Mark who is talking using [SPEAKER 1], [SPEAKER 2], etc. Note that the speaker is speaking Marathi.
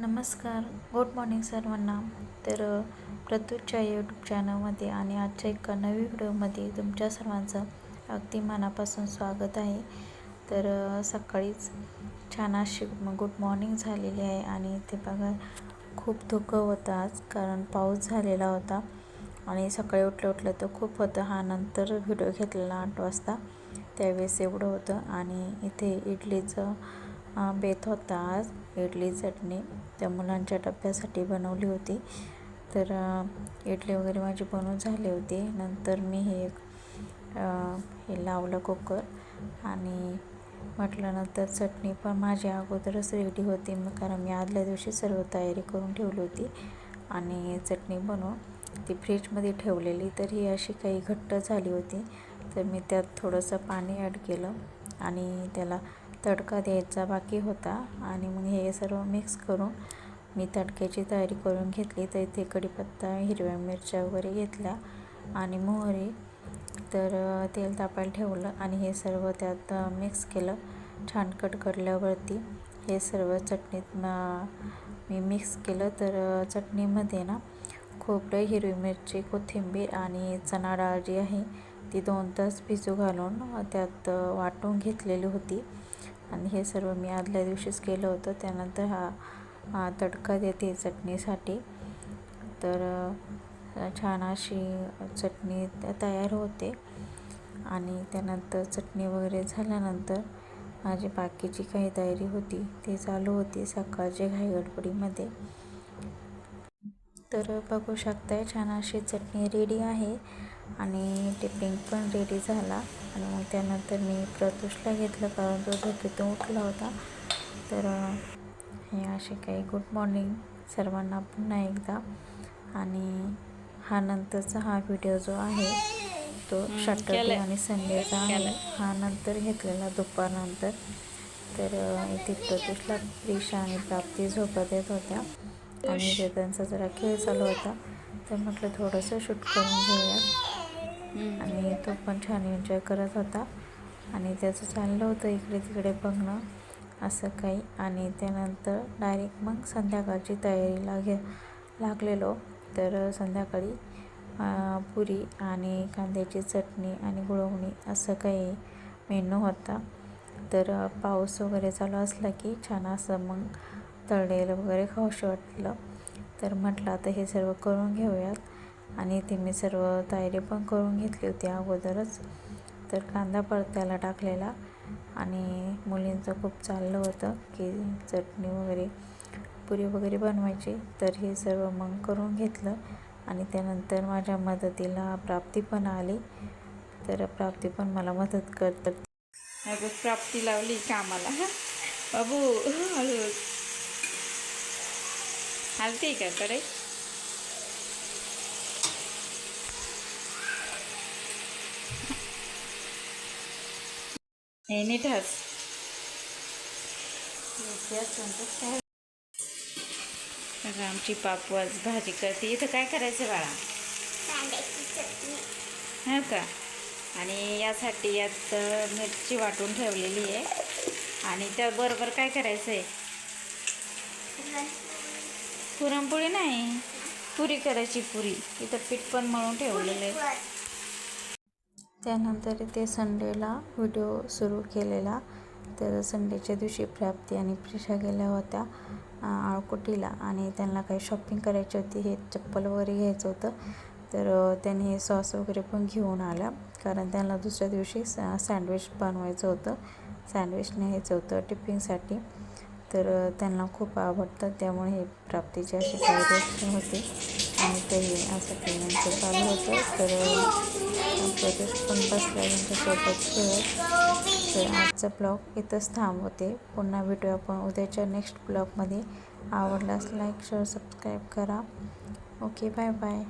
[SPEAKER 1] नमस्कार, गुड मॉर्निंग सर्वांना. तर प्रत्यूच्या यूट्यूब चॅनलमध्ये आणि आजच्या एका नवी व्हिडिओमध्ये तुमच्या सर्वांचं अगदी मनापासून स्वागत आहे. तर सकाळीच छान अशी गुड मॉर्निंग झालेली आहे आणि ते बघा खूप धुकं होतं आज, कारण पाऊस झालेला होता आणि सकाळी उठलं तर खूप होतं. हा नंतर व्हिडिओ घेतलेला 8 वाजता, त्यावेळेस एवढं होतं. आणि इथे इडलीचं बेत होता आज. इडली चटणी त्या मुलांच्या डब्यासाठी बनवली होती. तर इडली वगैरे माझी बनवून झाली होती. नंतर मी हे लावलं कुकर आणि म्हटलं नंतर चटणी पण माझी अगोदरच रेडी होती, मग कारण मी आदल्या दिवशी सर्व तयारी करून ठेवली होती. आणि चटणी बनवून ती फ्रीजमध्ये ठेवलेली, तर ही अशी काही घट्ट झाली होती. तर मी त्यात थोडंसं पाणी ॲड केलं आणि त्याला तडका द्यायचा बाकी होता. आणि मग हे सर्व मिक्स करून मी तडक्याची तयारी करून घेतली. तर इथे कढीपत्ता, हिरव्या मिरच्या वगैरे घेतल्या आणि मोहरी. तर तेल तापायला ठेवलं आणि हे सर्व त्यात मिक्स केलं. छान कडकडल्यावरती हे सर्व चटणीत मी मिक्स केलं. तर चटणीमध्ये ना खोबरं, हिरवी मिरची, कोथिंबीर आणि चणा डाळ जी आहे ती 2 तास भिजू घालून त्यात वाटून घेतलेली होती. आणि हे सर्व मी आदल्या दिवशीच केलं होतं. त्यानंतर हा तडका देते चटणीसाठी. तर छान अशी चटणी तयार होते. आणि त्यानंतर चटणी वगैरे झाल्यानंतर माझी बाकीची काही तयारी होती ती चालू होती सकाळच्या घाईगडबडीमध्ये. तर बघू शकताय छान अशी चटणी रेडी आहे आणि टिफिन पण रेडी झाला. आणि मग त्यानंतर मी प्रतूषला घेतलं, कारण तो झोपेतून उठला होता. तर हे असे काही गुड मॉर्निंग सर्वांना पुन्हा एकदा. आणि हा नंतरचा हा व्हिडिओ जो आहे तो सॅटर्डे आणि संडेचा आहे. हा नंतर घेतलेला दुपारनंतर. तर इथे प्रतूषला प्रिशा आणि प्राप्ती झोपत येत होत्या आणि ते त्यांचा जरा खेळ चालू होता. तर म्हटलं थोडंसं शूट करून घेऊयात. आणि तो पण छान एन्जॉय करत होता आणि त्याचं चाललं होतं इकडे तिकडे बघणं असं काही. आणि त्यानंतर डायरेक्ट मग संध्याकाळची तयारीला लागलेलो. तर संध्याकाळी पुरी आणि कांद्याची चटणी आणि गुळवणी असं काही मेनू होता. तर पाऊस वगैरे चालू असला की छान असं मग तळलेलं वगैरे खाऊशी वाटलं. तर म्हटलं आता हे सर्व करून घेऊयात. आणि ते मी सर्व तयारी पण करून घेतली होती अगोदरच. तर कांदा परतायला टाकलेला आणि मुलींचं खूप चाललं होतं की चटणी वगैरे पुरी वगैरे बनवायची. तर हे सर्व मग करून घेतलं. आणि त्यानंतर माझ्या मदतीला प्राप्ती पण आली. तर प्राप्ती पण मला मदत करतात.
[SPEAKER 2] प्राप्ती लावली कामाला. बाबू हळू हलते का कडे. हे नीट हस. आमची पापू आज भाजी करते. इथं काय करायचं बाळा? हो का. आणि यासाठी यात मिरची वाटून ठेवलेली आहे. आणि त्याबरोबर काय करायचं आहे? पुरणपोळी नाही, पुरी करायची. पुरी इथं पीठ पण मळून ठेवलेलं आहे.
[SPEAKER 1] त्यानंतर ते संडेला व्हिडिओ सुरू केलेला. तर संडेच्या दिवशी प्राप्ती आणि प्रिशा गेल्या होत्या आळकुटीला आणि त्यांना काही शॉपिंग करायची होती. हे चप्पल वगैरे घ्यायचं होतं. तर त्यांनी सॉस वगैरे पण घेऊन आल्या, कारण त्यांना दुसऱ्या दिवशी सँडविच बनवायचं होतं. सँडविच न्यायचं होतं टिफिनसाठी. तर त्यांना खूप आवडतं, त्यामुळे हे प्राप्तीचे असे काही रेस्ट होते आणि काही असं काही यांचं चालू होतं. तर प्रदेश पण बसला यांच्यासोबत खेळत. तर आजचा ब्लॉग इथंच थांबवते. पुन्हा भेटूया आपण उद्याच्या नेक्स्ट ब्लॉगमध्ये. आवडल्यास लाईक, शेअर, सबस्क्राईब करा. Okay, bye bye.